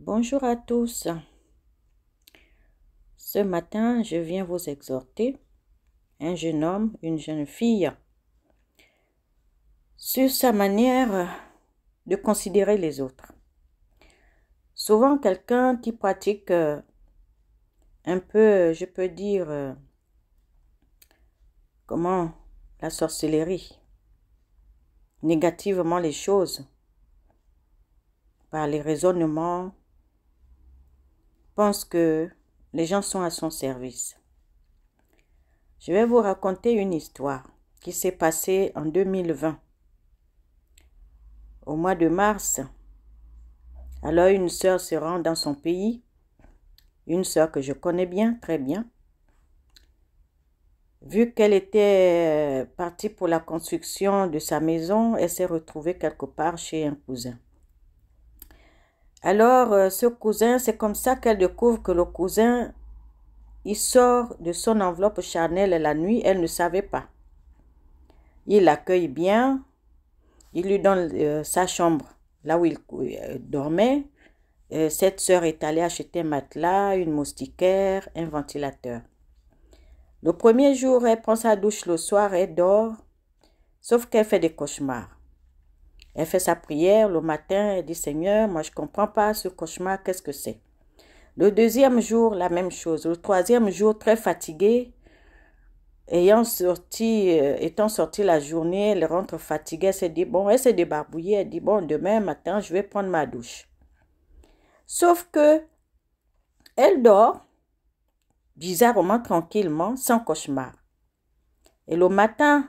Bonjour à tous. Ce matin, je viens vous exhorter, un jeune homme, une jeune fille, sur sa manière de considérer les autres. Souvent, quelqu'un qui pratique un peu, je peux dire, la sorcellerie, négativement les choses, par les raisonnements, pense que les gens sont à son service. Je vais vous raconter une histoire qui s'est passée en 2020. Au mois de mars, alors une sœur se rend dans son pays, une sœur que je connais bien, très bien. Vu qu'elle était partie pour la construction de sa maison, elle s'est retrouvée quelque part chez un cousin. Alors, ce cousin, c'est comme ça qu'elle découvre que le cousin, il sort de son enveloppe charnelle la nuit, elle ne savait pas. Il l'accueille bien, il lui donne sa chambre, là où il dormait. Cette sœur est allée acheter un matelas, une moustiquaire, un ventilateur. Le premier jour, elle prend sa douche le soir, elle dort, sauf qu'elle fait des cauchemars. Elle fait sa prière le matin, elle dit « Seigneur, moi je ne comprends pas ce cauchemar, qu'est-ce que c'est ?» Le deuxième jour, la même chose. Le troisième jour, très fatiguée, étant sortie la journée, elle rentre fatiguée, elle s'est débarbouillée, elle dit « Bon, demain matin, je vais prendre ma douche. » Sauf que elle dort, bizarrement, tranquillement, sans cauchemar. Et le matin,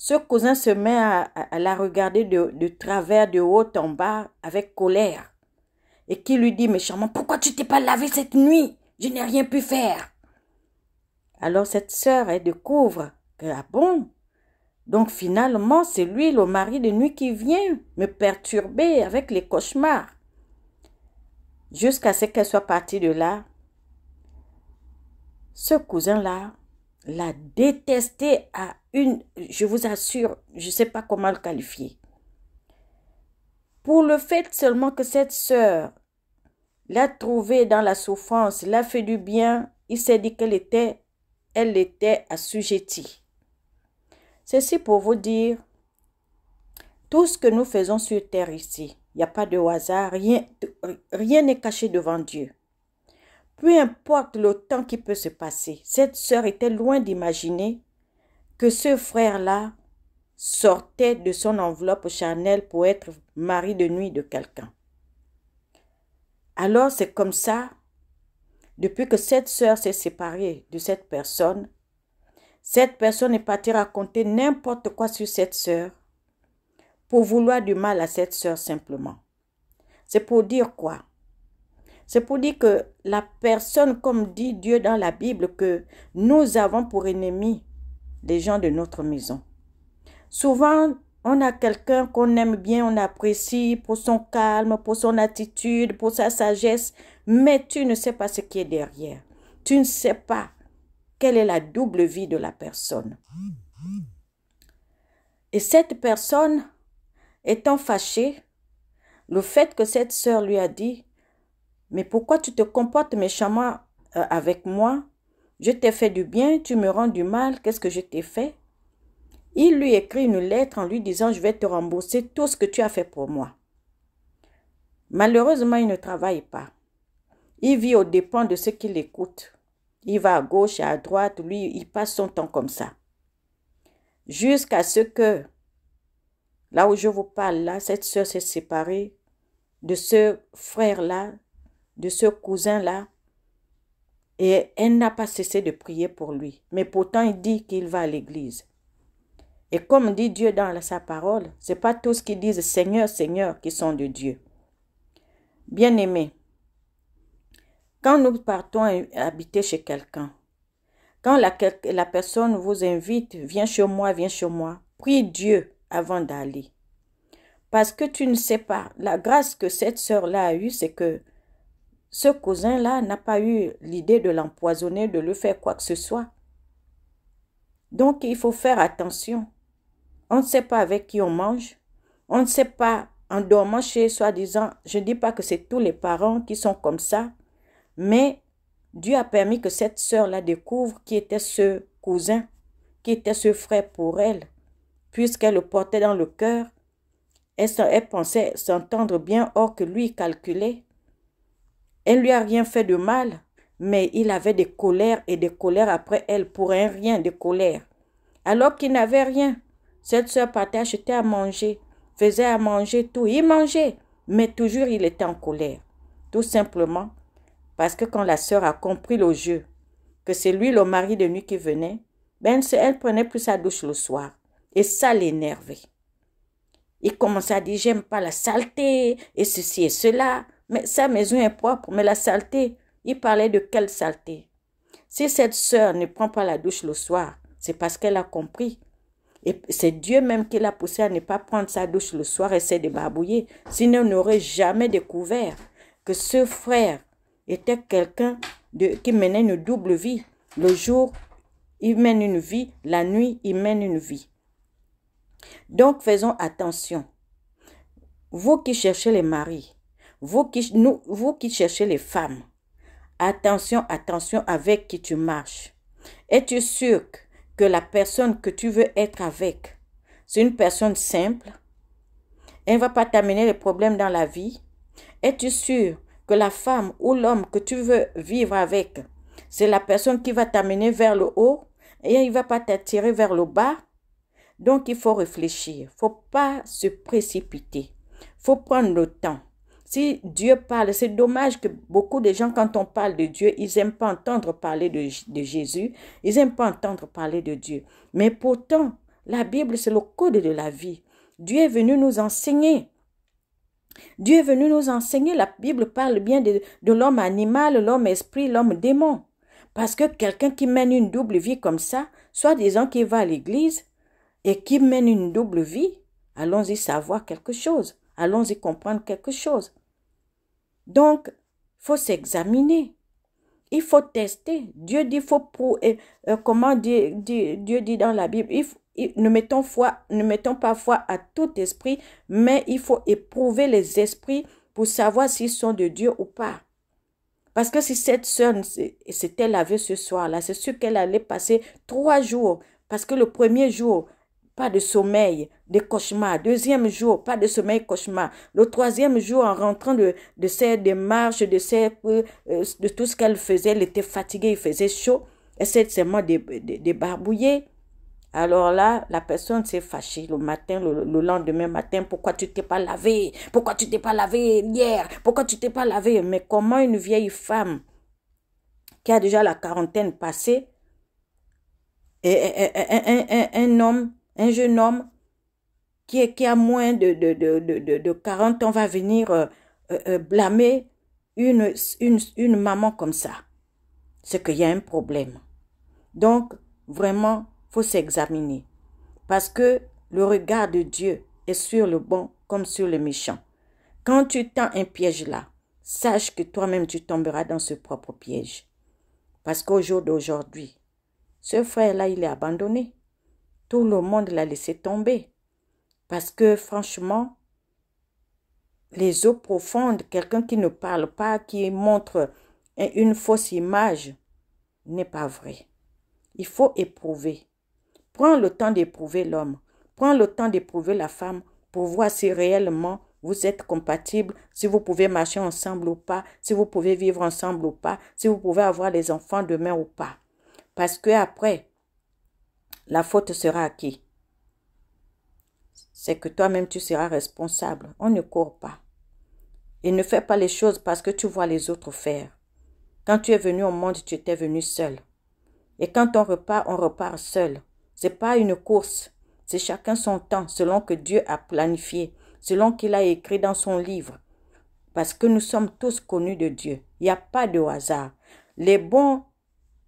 ce cousin se met à la regarder de travers, de haut en bas, avec colère. Et qui lui dit méchamment, « Pourquoi tu t'es pas lavé cette nuit? Je n'ai rien pu faire. » Alors cette sœur, elle découvre que, ah bon? Donc finalement, c'est lui, le mari de nuit, qui vient me perturber avec les cauchemars. Jusqu'à ce qu'elle soit partie de là, ce cousin-là l'a détesté à je vous assure, je ne sais pas comment le qualifier. Pour le fait seulement que cette sœur l'a trouvée dans la souffrance, l'a fait du bien, il s'est dit qu'elle était assujettie. Ceci pour vous dire, tout ce que nous faisons sur terre ici, il n'y a pas de hasard, rien n'est caché devant Dieu. Peu importe le temps qui peut se passer, cette sœur était loin d'imaginer que ce frère-là sortait de son enveloppe charnelle pour être mari de nuit de quelqu'un. Alors c'est comme ça, depuis que cette sœur s'est séparée de cette personne est partie raconter n'importe quoi sur cette sœur pour vouloir du mal à cette sœur simplement. C'est pour dire quoi? C'est pour dire que la personne, comme dit Dieu dans la Bible, que nous avons pour ennemis les gens de notre maison. Souvent, on a quelqu'un qu'on aime bien, on apprécie pour son calme, pour son attitude, pour sa sagesse, mais tu ne sais pas ce qui est derrière. Tu ne sais pas quelle est la double vie de la personne. Et cette personne, étant fâchée, le fait que cette sœur lui a dit, « Mais pourquoi tu te comportes méchamment avec moi? Je t'ai fait du bien, tu me rends du mal, qu'est-ce que je t'ai fait? » Il lui écrit une lettre en lui disant « Je vais te rembourser tout ce que tu as fait pour moi. » Malheureusement, il ne travaille pas. Il vit aux dépens de ceux qui l'écoutent. Il va à gauche et à droite, lui, il passe son temps comme ça. Jusqu'à ce que, là où je vous parle, là, cette sœur s'est séparée de ce frère-là, de ce cousin-là, et elle n'a pas cessé de prier pour lui. Mais pourtant, il dit qu'il va à l'église. Et comme dit Dieu dans sa parole, ce n'est pas tous qui disent « Seigneur, Seigneur » qui sont de Dieu. Bien-aimés, quand nous partons habiter chez quelqu'un, quand la personne vous invite, viens chez moi, prie Dieu avant d'aller. Parce que tu ne sais pas, la grâce que cette sœur-là a eue, c'est que ce cousin-là n'a pas eu l'idée de l'empoisonner, de lui faire quoi que ce soit. Donc, il faut faire attention. On ne sait pas avec qui on mange. On ne sait pas en dormant chez soi-disant, je ne dis pas que c'est tous les parents qui sont comme ça, mais Dieu a permis que cette sœur-là découvre qui était ce cousin, qui était ce frère pour elle, puisqu'elle le portait dans le cœur. Elle pensait s'entendre bien, or que lui calculait. Elle lui a rien fait de mal, mais il avait des colères et des colères après elle pour un rien de colère. Alors qu'il n'avait rien, cette sœur partait acheter à manger, faisait à manger tout. Il mangeait, mais toujours il était en colère. Tout simplement parce que quand la sœur a compris le jeu, que c'est lui le mari de nuit qui venait, ben elle prenait plus sa douche le soir. Et ça l'énervait. Il commençait à dire, j'aime pas la saleté, et ceci et cela. Mais sa maison est propre, mais la saleté, il parlait de quelle saleté? Si cette sœur ne prend pas la douche le soir, c'est parce qu'elle a compris. Et c'est Dieu même qui l'a poussé à ne pas prendre sa douche le soir et s'est débarbouillé. Sinon, on n'aurait jamais découvert que ce frère était quelqu'un qui menait une double vie. Le jour, il mène une vie, la nuit, il mène une vie. Donc, faisons attention. Vous qui cherchez les maris, vous qui cherchez les femmes, attention, attention avec qui tu marches. Es-tu sûr que la personne que tu veux être avec, c'est une personne simple? Elle ne va pas t'amener les problèmes dans la vie? Es-tu sûr que la femme ou l'homme que tu veux vivre avec, c'est la personne qui va t'amener vers le haut et il ne va pas t'attirer vers le bas? Donc, il faut réfléchir. Il ne faut pas se précipiter. Il faut prendre le temps. Si Dieu parle, c'est dommage que beaucoup de gens, quand on parle de Dieu, ils n'aiment pas entendre parler de Jésus. Ils n'aiment pas entendre parler de Dieu. Mais pourtant, la Bible, c'est le code de la vie. Dieu est venu nous enseigner. Dieu est venu nous enseigner. La Bible parle bien de l'homme animal, l'homme esprit, l'homme démon. Parce que quelqu'un qui mène une double vie comme ça, soit disant qu'il va à l'église, et qui mène une double vie, allons-y savoir quelque chose. Allons-y comprendre quelque chose. Donc, il faut s'examiner. Il faut tester. Dieu dit, comment Dieu dit dans la Bible, ne mettons pas foi à tout esprit, mais il faut éprouver les esprits pour savoir s'ils sont de Dieu ou pas. Parce que si cette sœur s'était lavée ce soir-là, c'est sûr qu'elle allait passer 3 jours. Parce que le premier jour, pas de sommeil, des cauchemars. Deuxième jour, pas de sommeil, cauchemar. Le troisième jour, en rentrant de ses démarches, de tout ce qu'elle faisait, elle était fatiguée, il faisait chaud. Elle s'est seulement débarbouillée. Alors là, la personne s'est fâchée le matin, le lendemain matin. Pourquoi tu t'es pas lavé? Pourquoi tu t'es pas lavé hier? Pourquoi tu t'es pas lavé? Mais comment une vieille femme qui a déjà la quarantaine passée et un jeune homme qui a moins de 40 ans va venir blâmer une maman comme ça? C'est qu'il y a un problème. Donc, vraiment, il faut s'examiner. Parce que le regard de Dieu est sur le bon comme sur le méchant. Quand tu tends un piège là, sache que toi-même tu tomberas dans ce propre piège. Parce qu'au jour d'aujourd'hui, ce frère-là, il est abandonné. Tout le monde l'a laissé tomber. Parce que franchement, les eaux profondes, quelqu'un qui ne parle pas, qui montre une fausse image, n'est pas vrai. Il faut éprouver. Prends le temps d'éprouver l'homme. Prends le temps d'éprouver la femme pour voir si réellement vous êtes compatibles, si vous pouvez marcher ensemble ou pas, si vous pouvez vivre ensemble ou pas, si vous pouvez avoir des enfants demain ou pas. Parce que après, la faute sera à qui? C'est que toi-même tu seras responsable. On ne court pas. Et ne fais pas les choses parce que tu vois les autres faire. Quand tu es venu au monde, tu étais venu seul. Et quand on repart seul. C'est pas une course. C'est chacun son temps, selon que Dieu a planifié, selon qu'il a écrit dans son livre. Parce que nous sommes tous connus de Dieu. Il n'y a pas de hasard. Les bons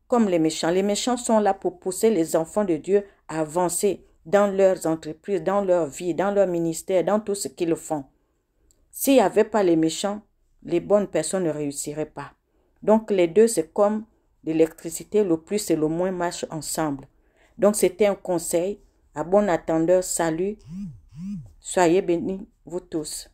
comme les méchants sont là pour pousser les enfants de Dieu à avancer dans leurs entreprises, dans leur vie, dans leur ministère, dans tout ce qu'ils font. S'il n'y avait pas les méchants, les bonnes personnes ne réussiraient pas. Donc les deux, c'est comme l'électricité, le plus et le moins marchent ensemble. Donc c'était un conseil. À bon attendeur, salut. Soyez bénis. vous tous.